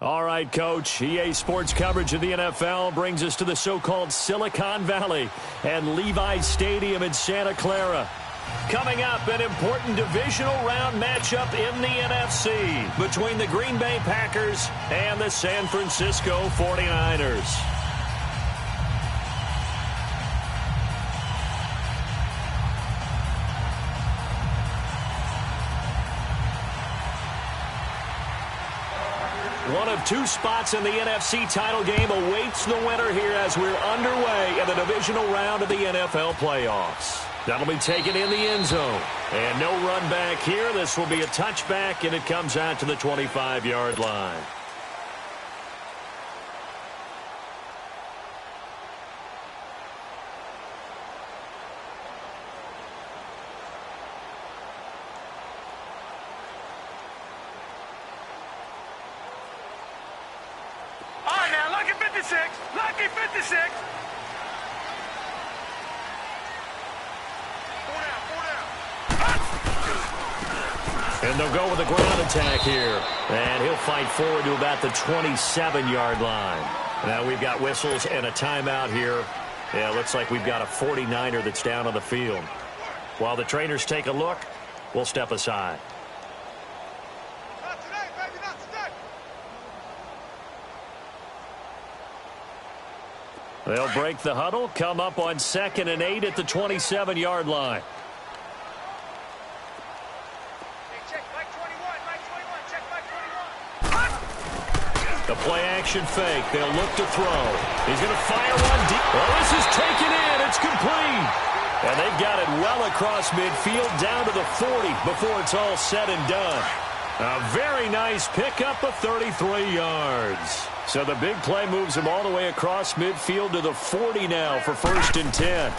All right, Coach. EA Sports coverage of the NFL brings us to the so-called Silicon Valley and Levi's Stadium in Santa Clara. Coming up, an important divisional round matchup in the NFC between the Green Bay Packers and the San Francisco 49ers. One of two spots in the NFC title game awaits the winner here as we're underway in the divisional round of the NFL playoffs. That'll be taken in the end zone. And no run back here. This will be a touchback, and it comes out to the 25-yard line. Lucky 56. And they'll go with a ground attack here. And he'll fight forward to about the 27-yard line. Now we've got whistles and a timeout here. Yeah, looks like we've got a 49er that's down on the field. While the trainers take a look, we'll step aside. They'll break the huddle, come up on 2nd and 8 at the 27-yard line. The play-action fake. They'll look to throw. He's going to fire one deep. Oh, this is taken in. It's complete. And they've got it well across midfield down to the 40 before it's all said and done. A very nice pickup of 33 yards. So the big play moves him all the way across midfield to the 40 now for 1st and 10.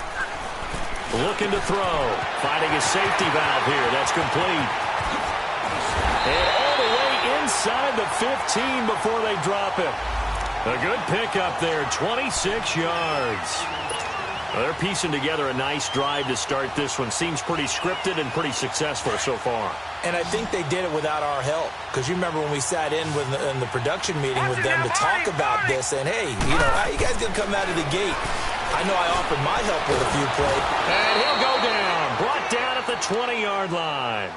Looking to throw. Finding a safety valve here. That's complete. And all the way inside the 15 before they drop it. A good pickup there. 26 yards. Well, they're piecing together a nice drive to start this one. Seems pretty scripted and pretty successful so far. And I think they did it without our help. Because you remember when we sat in the production meeting with them to talk about this. And, hey, you know, how you guys going to come out of the gate? I know I offered my help with a few plays. And he'll go down. Brought down at the 20-yard line.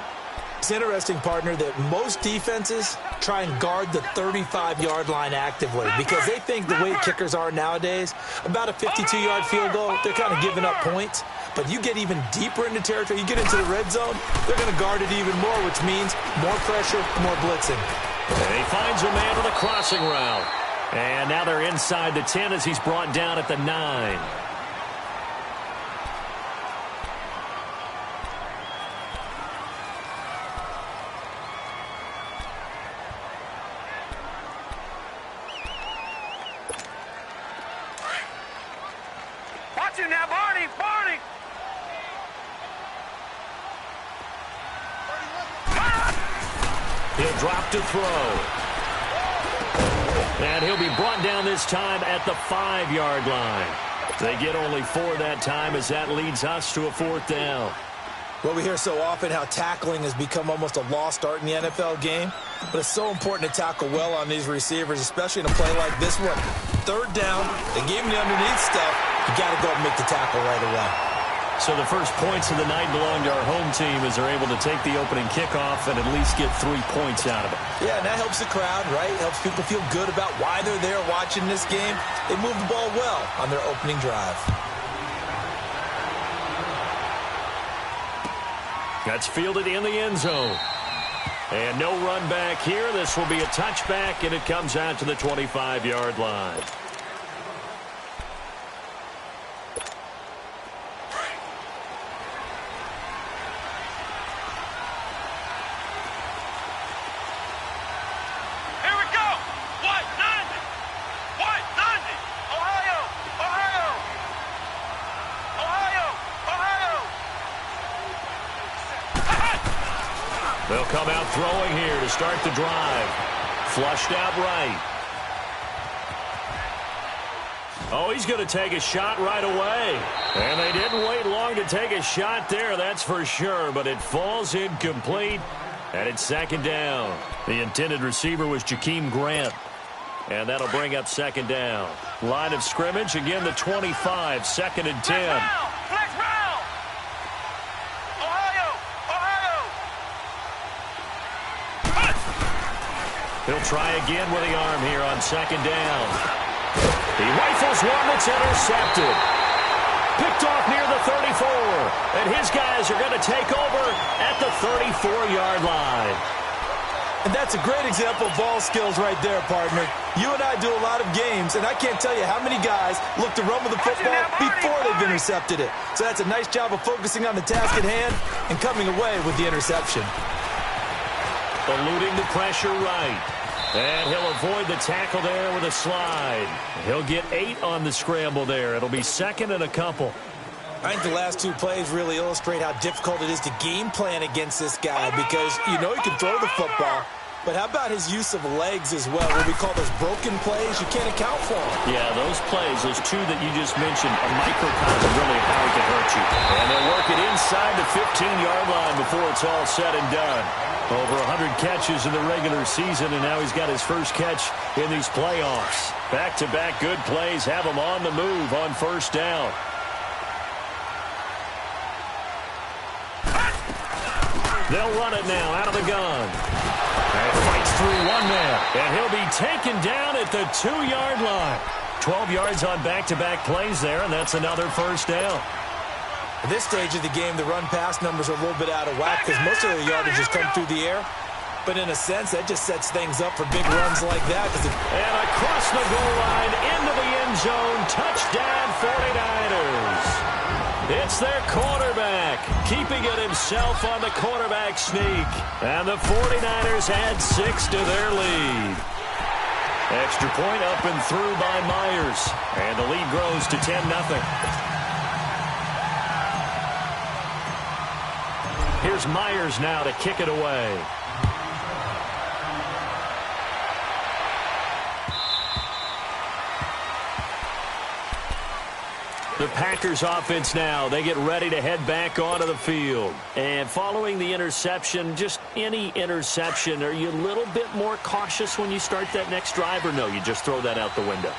It's interesting, partner, that most defenses try and guard the 35-yard line actively because they think the way kickers are nowadays, about a 52-yard field goal, they're kind of giving up points. But you get even deeper into territory, you get into the red zone, they're going to guard it even more, which means more pressure, more blitzing. And he finds a man with a crossing route. And now they're inside the 10 as he's brought down at the 9. Now, Barney. He'll drop to throw. And he'll be brought down this time at the 5-yard line. They get only 4 that time as that leads us to a 4th down. Well, we hear so often how tackling has become almost a lost art in the NFL game. But it's so important to tackle well on these receivers, especially in a play like this one. 3rd down, they gave him the underneath stuff. You got to go and make the tackle right away. So the first points of the night belong to our home team as they're able to take the opening kickoff and at least get 3 points out of it. Yeah, and that helps the crowd, right? Helps people feel good about why they're there watching this game. They move the ball well on their opening drive. That's fielded in the end zone. And no run back here. This will be a touchback, and it comes out to the 25-yard line. They'll come out throwing here to start the drive. Flushed out right. Oh, he's going to take a shot right away. And they didn't wait long to take a shot there, that's for sure. But it falls incomplete, and it's 2nd down. The intended receiver was Jakeem Grant. And that'll bring up second down. Line of scrimmage, again the 25, 2nd and 10. He'll try again with the arm here on 2nd down. He rifles one that's intercepted. Picked off near the 34. And his guys are going to take over at the 34-yard line. And that's a great example of ball skills right there, partner. You and I do a lot of games, and I can't tell you how many guys look to run with the football before they've intercepted it. So that's a nice job of focusing on the task at hand and coming away with the interception. Eluding the pressure right. And he'll avoid the tackle there with a slide. He'll get 8 on the scramble there. It'll be 2nd and a couple. I think the last 2 plays really illustrate how difficult it is to game plan against this guy because you know he can throw the football, but how about his use of legs as well, what we call those broken plays? You can't account for them. Yeah, those plays, those 2 that you just mentioned, a microcosm really of how he can hurt you. And they'll work it inside the 15-yard line before it's all said and done. Over 100 catches in the regular season, and now he's got his first catch in these playoffs. Back-to-back good plays have him on the move on 1st down. They'll run it now out of the gun. And fights through one man. And he'll be taken down at the 2-yard line. 12 yards on back-to-back plays there, and that's another 1st down. At this stage of the game, the run-pass numbers are a little bit out of whack because most of the yardage has come through the air. But in a sense, that just sets things up for big runs like that. And across the goal line, into the end zone, touchdown 49ers. It's their quarterback, keeping it himself on the quarterback sneak. And the 49ers add 6 to their lead. Extra point up and through by Myers. And the lead grows to 10-0. Here's Myers now to kick it away. The Packers offense now, they get ready to head back onto the field. And following the interception, just any interception, are you a little bit more cautious when you start that next drive, or no, you just throw that out the window?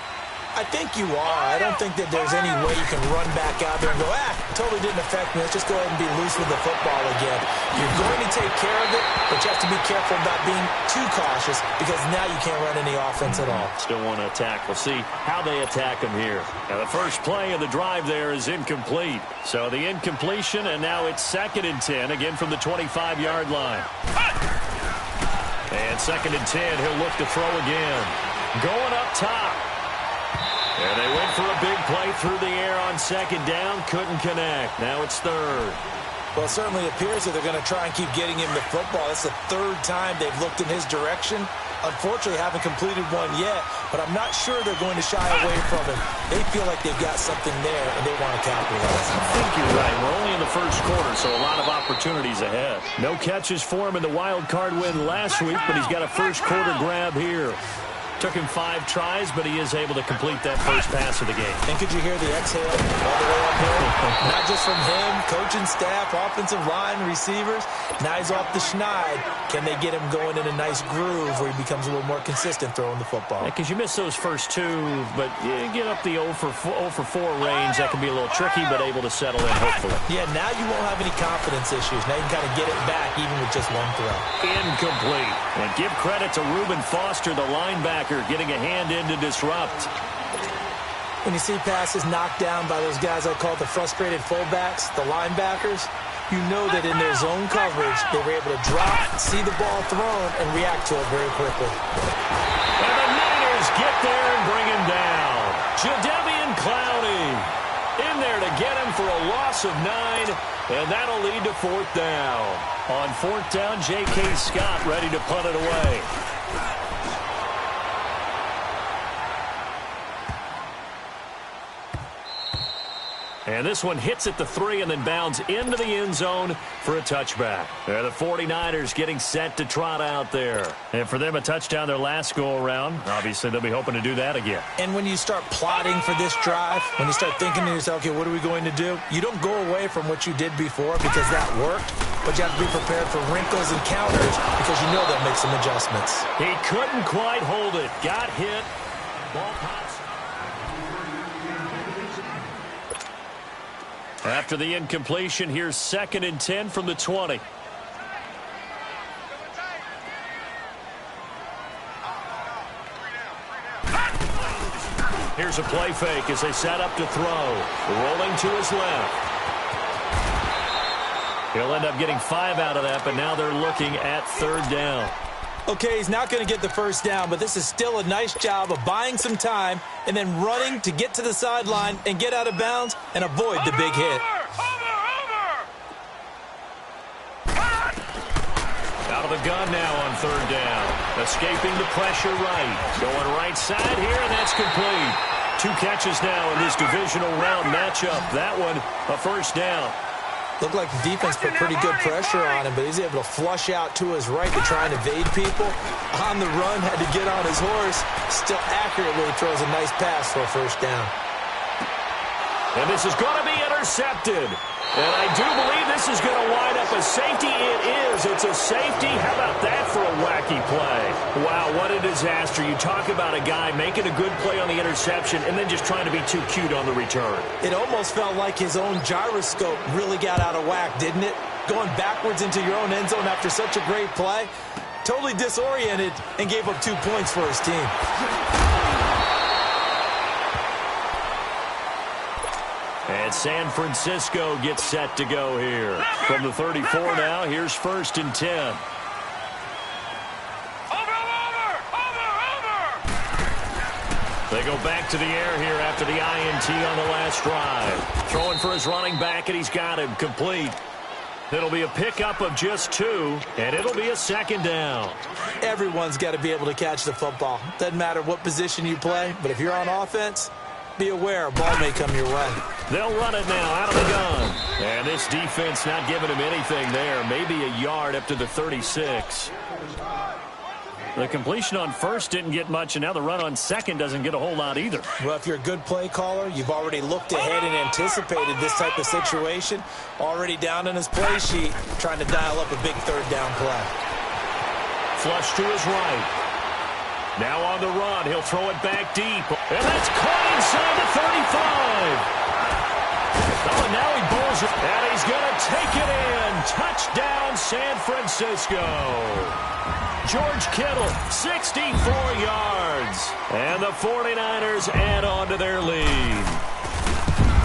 I think you are. I don't think that there's any way you can run back out there and go, totally didn't affect me. Let's just go ahead and be loose with the football again. You're going to take care of it, but you have to be careful about being too cautious because now you can't run any offense at all. Still want to attack. We'll see how they attack them here. Now, the first play of the drive there is incomplete. So the incompletion, and now it's 2nd and 10, again from the 25-yard line. And 2nd and 10, he'll look to throw again. Going up top. And they went for a big play through the air on 2nd down. Couldn't connect. Now it's 3rd. Well, it certainly appears that they're going to try and keep getting him the football. It's the 3rd time they've looked in his direction. Unfortunately, haven't completed one yet, but I'm not sure they're going to shy away from him. They feel like they've got something there, and they want to capitalize. I think you're right. We're only in the first quarter, so a lot of opportunities ahead. No catches for him in the wild card win last week, but he's got a first quarter grab here. Took him 5 tries, but he is able to complete that first pass of the game. And could you hear the exhale all the way up there? Not just from him, coaching staff, offensive line, receivers. Now he's off the schneid. Can they get him going in a nice groove where he becomes a little more consistent throwing the football? Because you miss those first 2, but you get up the 0 for 4 range. That can be a little tricky, but able to settle in, hopefully. Yeah, now you won't have any confidence issues. Now you can kind of get it back even with just one throw. Incomplete. And give credit to Reuben Foster, the linebacker, getting a hand in to disrupt. When you see passes knocked down by those guys I call the frustrated fullbacks, the linebackers, you know that in their zone coverage, they were able to drop, see the ball thrown, and react to it very quickly. And the Niners get there and bring him down. Jadeveon Clowney in there to get him for a loss of 9, and that'll lead to 4th down. On 4th down, J.K. Scott ready to punt it away. And this one hits at the 3 and then bounds into the end zone for a touchback. There, the 49ers getting set to trot out there. And for them, a touchdown their last go-around. Obviously, they'll be hoping to do that again. And when you start plotting for this drive, when you start thinking to yourself, okay, what are we going to do? You don't go away from what you did before because that worked. But you have to be prepared for wrinkles and counters because you know they'll make some adjustments. He couldn't quite hold it. Got hit. Ball pops. After the incompletion, here's 2nd and 10 from the 20. Here's a play fake as they set up to throw. Rolling to his left. He'll end up getting 5 out of that, but now they're looking at 3rd down. Okay, he's not going to get the first down, but this is still a nice job of buying some time and then running to get to the sideline and get out of bounds and avoid the big hit. Out of the gun now on 3rd down. Escaping the pressure right. Going right side here, and that's complete. 2 catches now in this divisional round matchup. That one, a first down. Looked like the defense put pretty good pressure on him, but he's able to flush out to his right to try and evade people. On the run, had to get on his horse. Still accurately throws a nice pass for a first down. And this is going to be intercepted. And I do believe this is going to wind up a safety. It is. It's a safety. How about that for a wacky play? Wow, what a disaster. You talk about a guy making a good play on the interception and then just trying to be too cute on the return. It almost felt like his own gyroscope really got out of whack, didn't it? Going backwards into your own end zone after such a great play. Totally disoriented and gave up 2 points for his team. And San Francisco gets set to go here. From the 34 now, here's 1st and 10. They go back to the air here after the INT on the last drive. Throwing for his running back, and he's got him complete. It'll be a pickup of just 2, and it'll be a 2nd down. Everyone's got to be able to catch the football. Doesn't matter what position you play, but if you're on offense, be aware a ball may come your way. They'll run it now out of the gun. And this defense not giving him anything there. Maybe a yard up to the 36. The completion on 1st didn't get much, and now the run on 2nd doesn't get a whole lot either. Well, if you're a good play caller, you've already looked ahead and anticipated this type of situation. Already down in his play sheet, trying to dial up a big 3rd down play. Flush to his right. Now on the run, he'll throw it back deep. And that's caught inside the 35. Oh, and now he bowls it. And he's going to take it in. Touchdown, San Francisco. George Kittle, 64 yards. And the 49ers add on to their lead.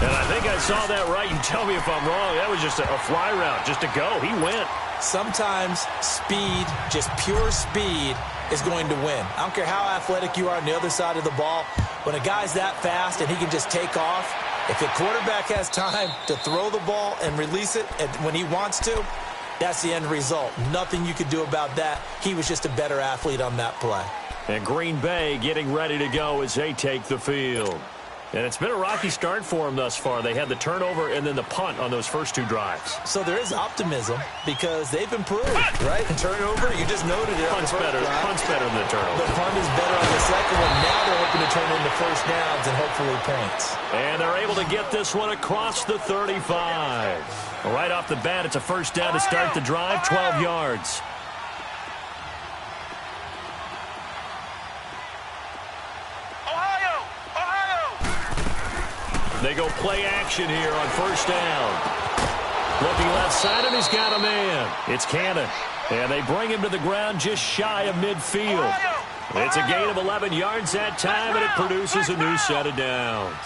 And I think I saw that right. You tell me if I'm wrong. That was just a fly route, just to go. He went. Sometimes speed, just pure speed, is going to win. I don't care how athletic you are on the other side of the ball. When a guy's that fast and he can just take off, if the quarterback has time to throw the ball and release it when he wants to, that's the end result. Nothing you could do about that. He was just a better athlete on that play. And Green Bay getting ready to go as they take the field. And it's been a rocky start for them thus far. They had the turnover and then the punt on those first 2 drives. So there is optimism because they've improved, right? And turnover, you just noted it. Punt's better than the turnover. The punt is better on the second one. Now they're hoping to turn into first downs and hopefully points. And they're able to get this one across the 35. Right off the bat, it's a first down to start the drive, 12 yards. They go play action here on first down. Looking left side, and he's got a man. It's Cannon. And they bring him to the ground just shy of midfield. It's a gain of 11 yards that time, and it produces a new set of downs.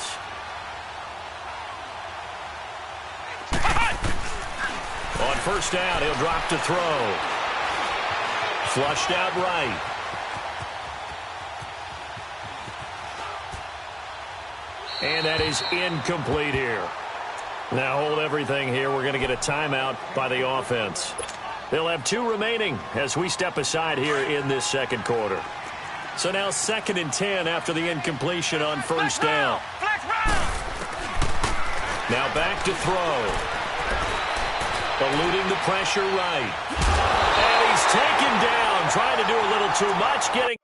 On first down, he'll drop to throw. Flushed out right. And that is incomplete here. Now hold everything here. We're going to get a timeout by the offense. They'll have 2 remaining as we step aside here in this second quarter. So now 2nd and 10 after the incompletion on first down. Now back to throw. Eluding the pressure right. And he's taken down, trying to do a little too much, getting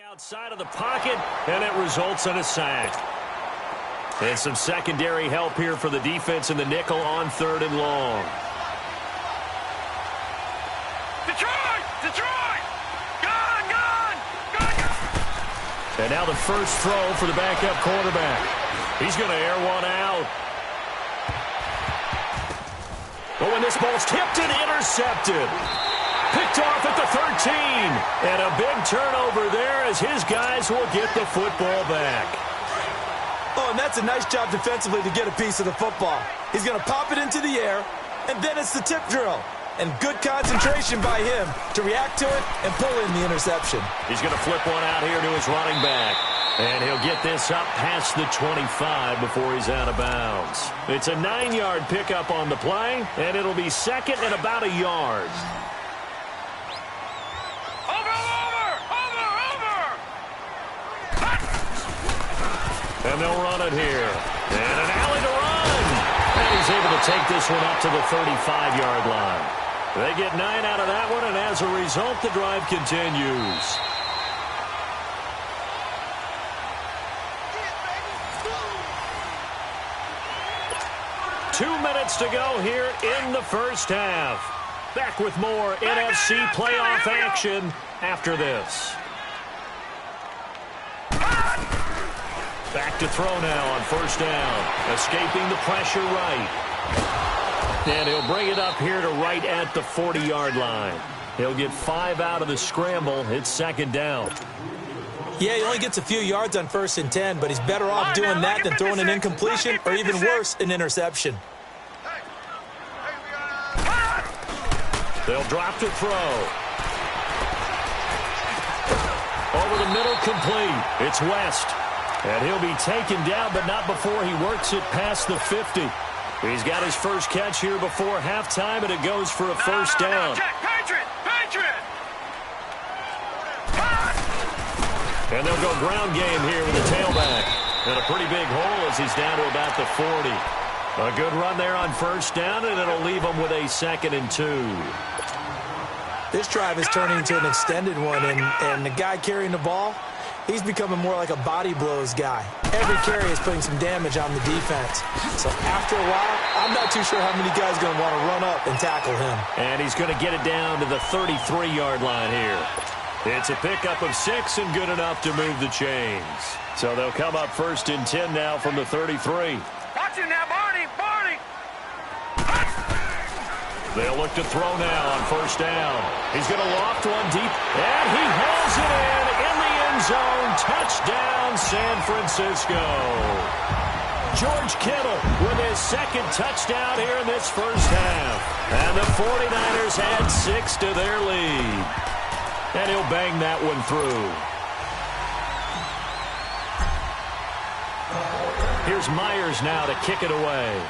Outside of the pocket, and it results in a sack. And some secondary help here for the defense in the nickel on 3rd and long. Detroit! Detroit! Gone! And now the first throw for the backup quarterback. He's going to air one out. But when this ball's tipped and intercepted. Picked off at the 13. And a big turnover there as his guys will get the football back. Oh, and that's a nice job defensively to get a piece of the football. He's going to pop it into the air, and then it's the tip drill. And good concentration by him to react to it and pull in the interception. He's going to flip one out here to his running back. And he'll get this up past the 25 before he's out of bounds. It's a 9-yard pickup on the play, and it'll be second and about a yard. And they'll run it here. And an alley to run. And he's able to take this one up to the 35-yard line. They get 9 out of that one, and as a result, the drive continues. Two minutes to go here in the first half. Back with more NFC playoff action after this. Back to throw now on 1st down. Escaping the pressure right. And he'll bring it up here to right at the 40-yard line. He'll get 5 out of the scramble. It's 2nd down. Yeah, he only gets a few yards on 1st and 10, but he's better off doing that than throwing an incompletion or even worse, an interception. They'll drop to throw. Over the middle, complete. It's West. And he'll be taken down, but not before he works it past the 50. He's got his first catch here before halftime, and it goes for a 1st down. Patriot! And they'll go ground game here with the tailback. And a pretty big hole as he's down to about the 40. A good run there on 1st down, and it'll leave him with a 2nd and 2. This drive is turning into an extended one, and the guy carrying the ball, he's becoming more like a body blows guy. Every carry is putting some damage on the defense. So after a while, I'm not too sure how many guys are going to want to run up and tackle him. And he's going to get it down to the 33-yard line here. It's a pickup of 6 and good enough to move the chains. So they'll come up 1st and 10 now from the 33. Watch it now, Barney! They'll look to throw now on 1st down. He's going to loft one deep, and he hauls it in the end zone. Touchdown, San Francisco. George Kittle with his 2nd touchdown here in this first half. And the 49ers add 6 to their lead. And he'll bang that one through. Here's Myers now to kick it away.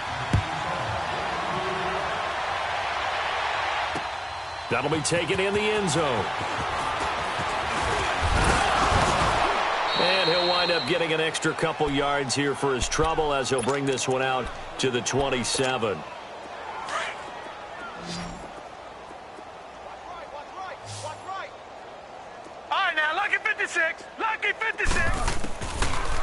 That'll be taken in the end zone. And he'll wind up getting an extra couple yards here for his trouble as he'll bring this one out to the 27. All right, now, lucky 56. Lucky 56.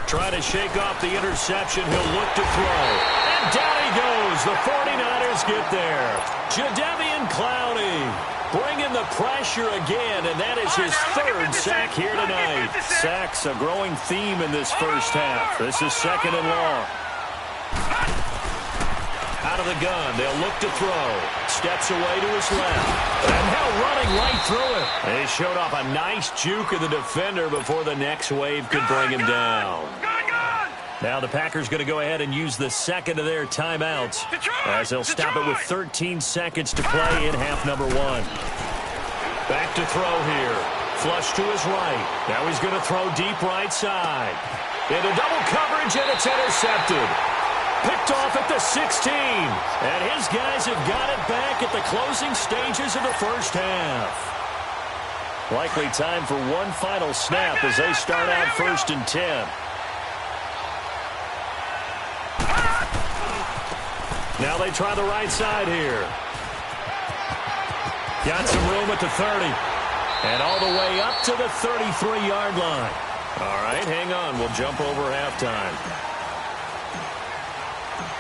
Trying to shake off the interception. He'll look to throw. And down he goes. The 49ers get there. Jadeveon Clowney bringing the pressure again, and that is his 3rd sack here tonight. Sacks a growing theme in this first half. This is 2nd and long. Out of the gun, they'll look to throw. Steps away to his left. And now running right through it. They showed off a nice juke of the defender before the next wave could bring him down. Now the Packers going to go ahead and use the 2nd of their timeouts as they'll stop it with 13 seconds to play in half number 1. Back to throw here. Flush to his right. Now he's going to throw deep right side. Into double coverage, and it's intercepted. Picked off at the 16. And his guys have got it back at the closing stages of the first half. Likely time for one final snap as they start out 1st and 10. Now they try the right side here. Got some room at the 30. And all the way up to the 33-yard line. All right, hang on. We'll jump over halftime.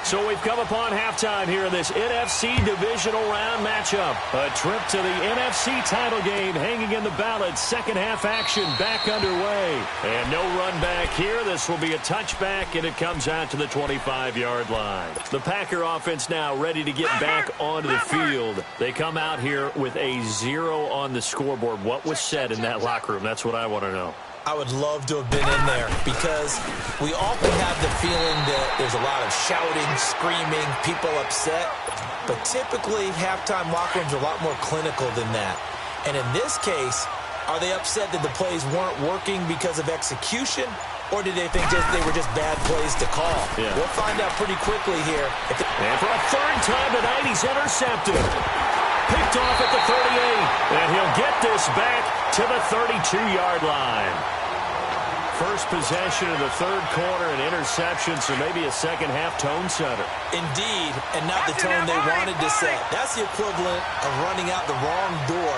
So we've come upon halftime here in this NFC Divisional Round matchup. A trip to the NFC title game hanging in the balance. Second half action back underway. And no run back here. This will be a touchback, and it comes out to the 25-yard line. The Packer offense now ready to get back onto the field. They come out here with a 0 on the scoreboard. What was said in that locker room? That's what I want to know. I would love to have been in there because we often have the feeling that there's a lot of shouting, screaming, people upset. But typically, halftime locker rooms are a lot more clinical than that. And in this case, are they upset that the plays weren't working because of execution? Or did they think they were just bad plays to call? Yeah. We'll find out pretty quickly here. And for a third time tonight, he's intercepted. Picked off at the 38. And he'll get this back to the 32-yard line. First possession of the third quarter, an interception, so maybe a second-half tone setter. Indeed, and not the tone they wanted to set. That's the equivalent of running out the wrong door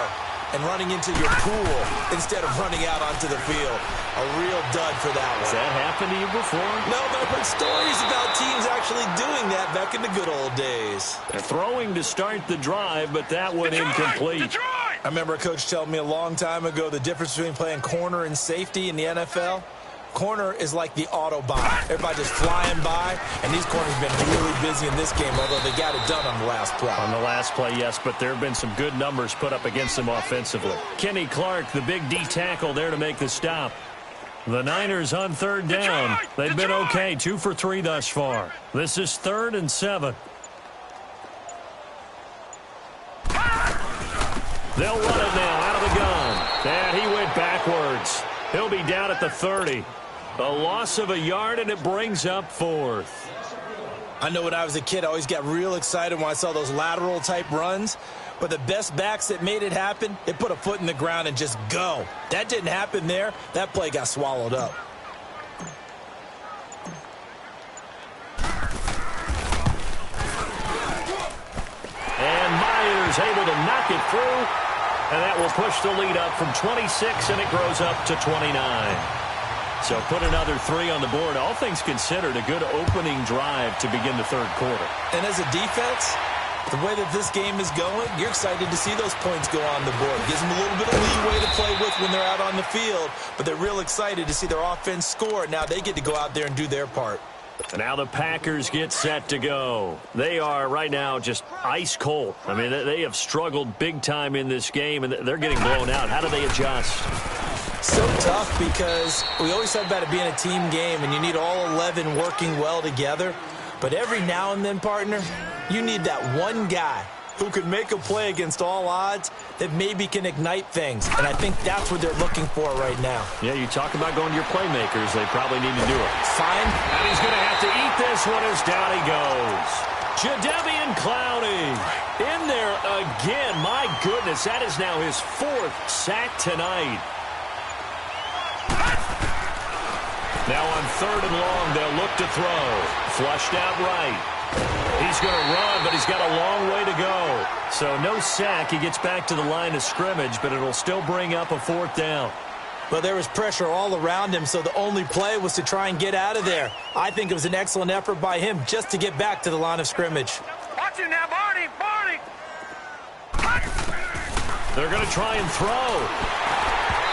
and running into your pool instead of running out onto the field. A real dud for that one. Has that happened to you before? No, but I've heard stories about teams actually doing that back in the good old days. They're throwing to start the drive, but that one incomplete. I remember a coach telling me a long time ago the difference between playing corner and safety in the NFL. Corner is like the Autobahn. Everybody just flying by, and these corners have been really busy in this game, although they got it done on the last play. On the last play, yes, but there have been some good numbers put up against them offensively. Kenny Clark, the big D tackle there to make the stop. The Niners on third down. They've been okay, 2 for 3 thus far. This is 3rd and 7. They'll run it now out of the gun. And he went backwards. He'll be down at the 30. A loss of a yard, and it brings up 4th. I know when I was a kid, I always got real excited when I saw those lateral-type runs. But the best backs that made it happen, they put a foot in the ground and just go. That didn't happen there. That play got swallowed up. And Myers able to knock it through. And that will push the lead up from 26, and it grows up to 29. So put another 3 on the board. All things considered, a good opening drive to begin the third quarter. And as a defense, the way that this game is going, you're excited to see those points go on the board. Gives them a little bit of leeway to play with when they're out on the field, but they're real excited to see their offense score. Now they get to go out there and do their part. And now the Packers get set to go. They are right now just ice cold. I mean, they have struggled big time in this game, and they're getting blown out. How do they adjust? So tough because we always talk about it being a team game, and you need all 11 working well together. But every now and then, partner, you need that one guy who could make a play against all odds that maybe can ignite things. And I think that's what they're looking for right now. Yeah, you talk about going to your playmakers. They probably need to do it. Fine. And he's going to have to eat this one as down he goes. Jadeveon Clowney in there again. My goodness, that is now his 4th sack tonight. Now on 3rd and long, they'll look to throw. Flushed out right. He's going to run, but he's got a long way to go. So no sack. He gets back to the line of scrimmage, but it'll still bring up a 4th down. Well, there was pressure all around him, so the only play was to try and get out of there. I think it was an excellent effort by him just to get back to the line of scrimmage. Watch it now, Barney! Barney! They're going to try and throw.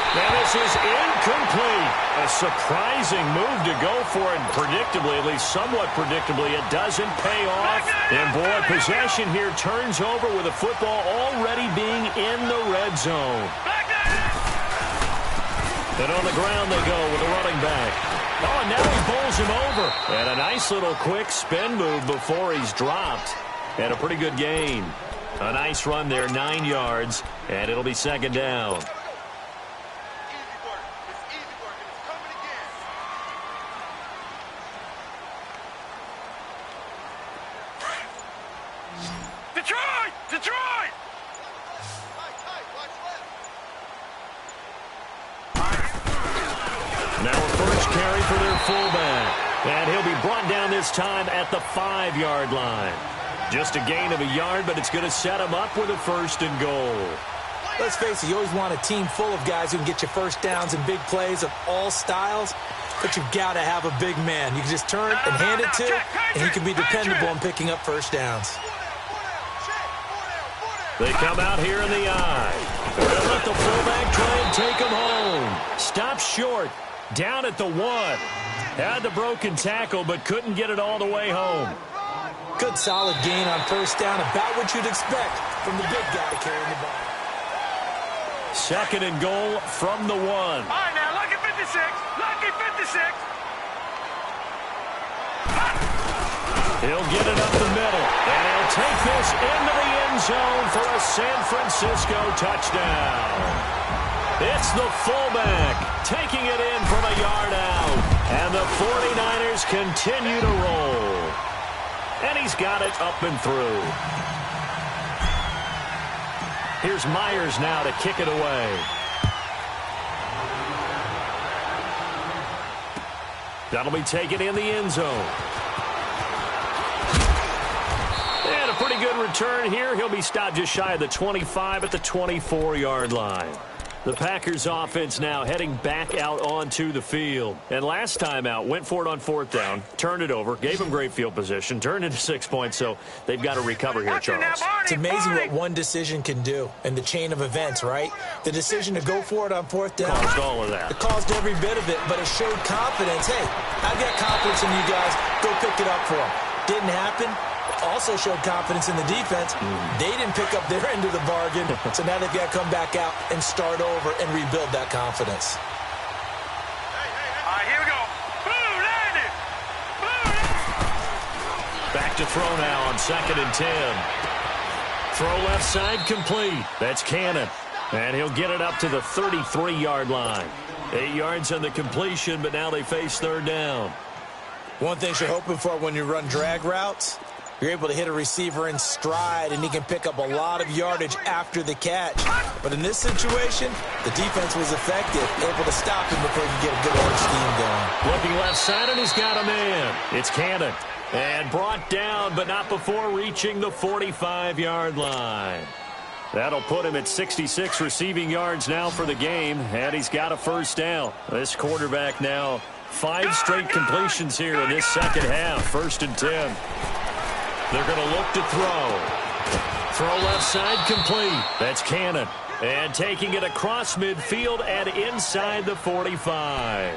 Now this is incomplete. A surprising move to go for it. Predictably, at least somewhat predictably, it doesn't pay off. And boy, possession here turns over with the football already being in the red zone. And on the ground they go with a running back. Oh, and now he bowls him over. And a nice little quick spin move before he's dropped. And a pretty good gain. A nice run there, 9 yards. And it'll be 2nd down. Detroit! Detroit! Now a first carry for their fullback. And he'll be brought down this time at the 5-yard line. Just a gain of a yard, but it's going to set him up with a 1st and goal. Let's face it, you always want a team full of guys who can get you first downs and big plays of all styles, but you've got to have a big man you can just turn and hand it to, and he can be dependable in picking up first downs. They come out here in the eye. They'll let the fullback try and take him home. Stop short. Down at the 1. Had the broken tackle, but couldn't get it all the way home. Good solid gain on first down. About what you'd expect from the big guy carrying the ball. 2nd and goal from the 1. All right, now, lucky 56. Lucky 56. He'll get it up the middle, and he'll take this into the end zone for a San Francisco touchdown. It's the fullback taking it in from a yard out, and the 49ers continue to roll. And he's got it up and through. Here's Myers now to kick it away. That'll be taken in the end zone. And a pretty good return here. He'll be stopped just shy of the 25 at the 24-yard line. The Packers offense now heading back out onto the field. And last time out, went for it on 4th down, turned it over, gave them great field position, turned into 6 points, so they've got to recover here, Charles. It's amazing what one decision can do in the chain of events, right? The decision to go for it on 4th down. Caused all of that. It caused every bit of it, but it showed confidence. Hey, I've got confidence in you guys. Go pick it up for them. Didn't happen. Also showed confidence in the defense. They didn't pick up their end of the bargain, so now they've got to come back out and start over and rebuild that confidence. All right, here we go. Boom, landed. Boom. Back to throw now on 2nd and 10. Throw left side complete. That's Cannon. And he'll get it up to the 33-yard line. 8 yards on the completion, but now they face 3rd down. One thing you're hoping for when you run drag routes, you're able to hit a receiver in stride, and he can pick up a lot of yardage after the catch. But in this situation, the defense was effective, able to stop him before he could get a good old scheme going. Looking left side, and he's got a man. It's Cannon. And brought down, but not before reaching the 45-yard line. That'll put him at 66 receiving yards now for the game, and he's got a first down. This quarterback now 5 straight completions here in this second half. 1st and 10. They're going to look to throw. Throw left side complete. That's Cannon. And taking it across midfield and inside the 45.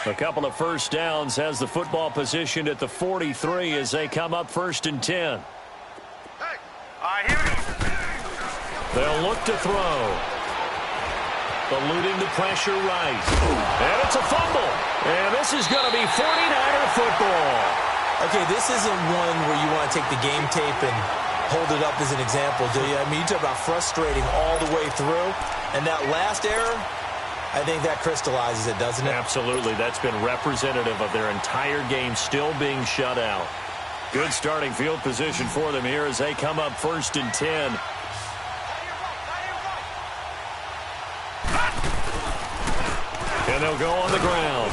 A couple of first downs, has the football positioned at the 43 as they come up 1st and 10. All right, here we go. They'll look to throw. Eluding the pressure right. And it's a fumble. And this is going to be 49er football. Okay, this isn't one where you want to take the game tape and hold it up as an example, do you? I mean, you talk about frustrating all the way through. And that last error, I think that crystallizes it, doesn't it? Absolutely. That's been representative of their entire game still being shut out. Good starting field position for them here as they come up 1st and 10. And they'll go on the ground.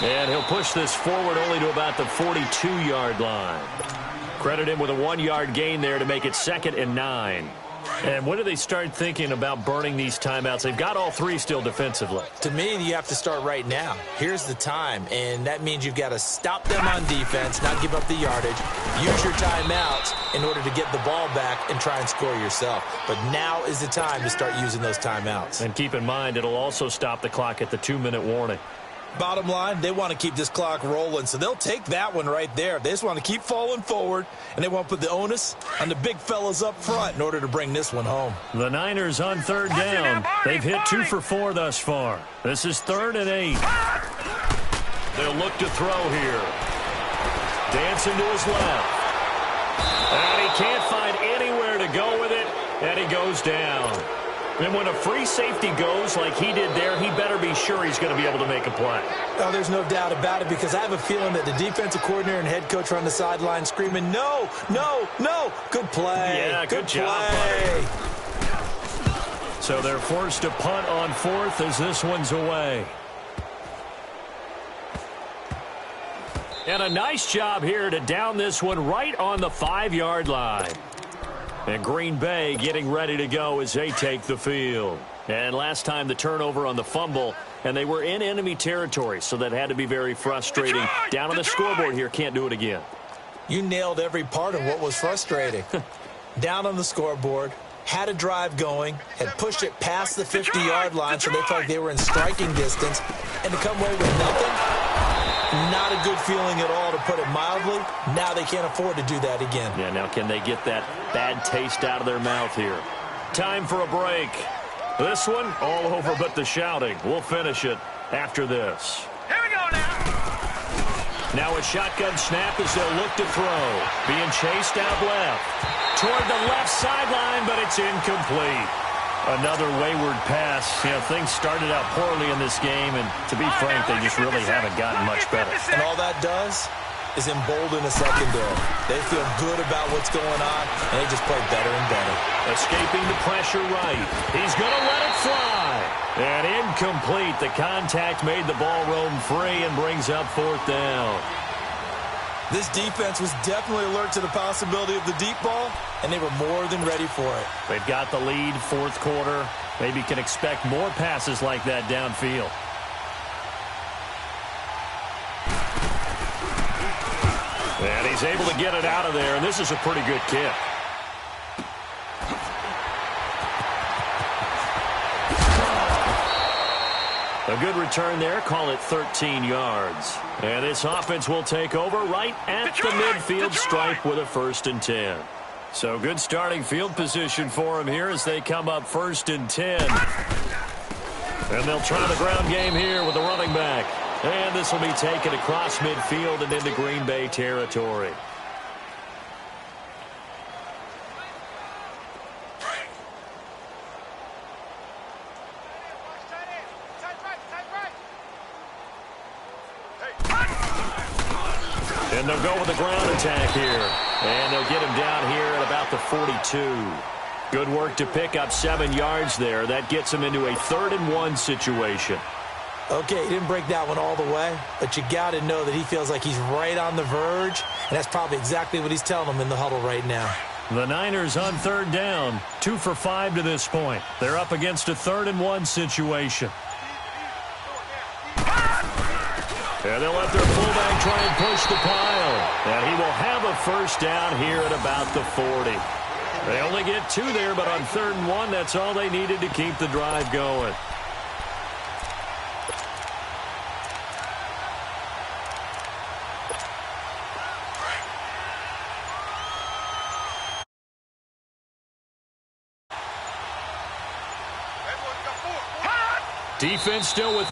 And he'll push this forward only to about the 42-yard line. Credit him with a 1-yard gain there to make it 2nd and 9. And when do they start thinking about burning these timeouts? They've got all 3 still defensively. To me, you have to start right now. Here's the time, and that means you've got to stop them on defense, not give up the yardage, use your timeouts in order to get the ball back and try and score yourself. But now is the time to start using those timeouts. And keep in mind, it'll also stop the clock at the 2-minute warning. Bottom line, they want to keep this clock rolling, so they'll take that one right there. They just want to keep falling forward, and they want to put the onus on the big fellas up front in order to bring this one home. The Niners on 3rd down. They've hit 2 for 4 thus far. This is 3rd and 8. They'll look to throw here. Dancing to his left. And he can't find anywhere to go with it, and he goes down. And when a free safety goes like he did there, he better be sure he's going to be able to make a play. Oh, there's no doubt about it, because I have a feeling that the defensive coordinator and head coach are on the sideline screaming, no, no, no. Good play. Yeah, good job, play. buddy. So they're forced to punt on 4th as this one's away. And a nice job here to down this one right on the 5-yard line. And Green Bay getting ready to go as they take the field. And last time the turnover on the fumble, and they were in enemy territory, so that had to be very frustrating. Down on the scoreboard here, can't do it again. You nailed every part of what was frustrating. Down on the scoreboard, had a drive going, had pushed it past the 50-yard line so they felt like they were in striking distance, and to come away with nothing, not a good feeling at all, to put it mildly. Now they can't afford to do that again. Yeah, now can they get that bad taste out of their mouth here? Time for a break. This one, all over but the shouting. We'll finish it after this. Here we go now. Now a shotgun snap as they'll look to throw. Being chased out left. Toward the left sideline, but it's incomplete. Another wayward pass. You know, things started out poorly in this game, and to be frank, they just really haven't gotten much better. And all that does is embolden a secondary. They feel good about what's going on, and they just play better and better. Escaping the pressure right. He's going to let it fly. And incomplete. The contact made the ball roam free and brings up fourth down. This defense was definitely alert to the possibility of the deep ball, and they were more than ready for it. They've got the lead, fourth quarter. Maybe can expect more passes like that downfield. And he's able to get it out of there, and this is a pretty good kick. A good return there. Call it 13 yards. And this offense will take over right at the midfield stripe with a 1st and 10. So good starting field position for them here as they come up 1st and 10. And they'll try the ground game here with the running back. And this will be taken across midfield and into Green Bay territory. And they'll go with the ground attack here. And they'll get him down here at about the 42. Good work to pick up 7 yards there. That gets him into a 3rd and 1 situation. Okay, he didn't break that one all the way, but you got to know that he feels like he's right on the verge, and that's probably exactly what he's telling them in the huddle right now. The Niners on 3rd down, 2 for 5 to this point. They're up against a 3rd and 1 situation. And they'll let their fullback try and push the pile. And he will have a 1st down here at about the 40. They only get 2 there, but on 3rd and 1, that's all they needed to keep the drive going. Defense still with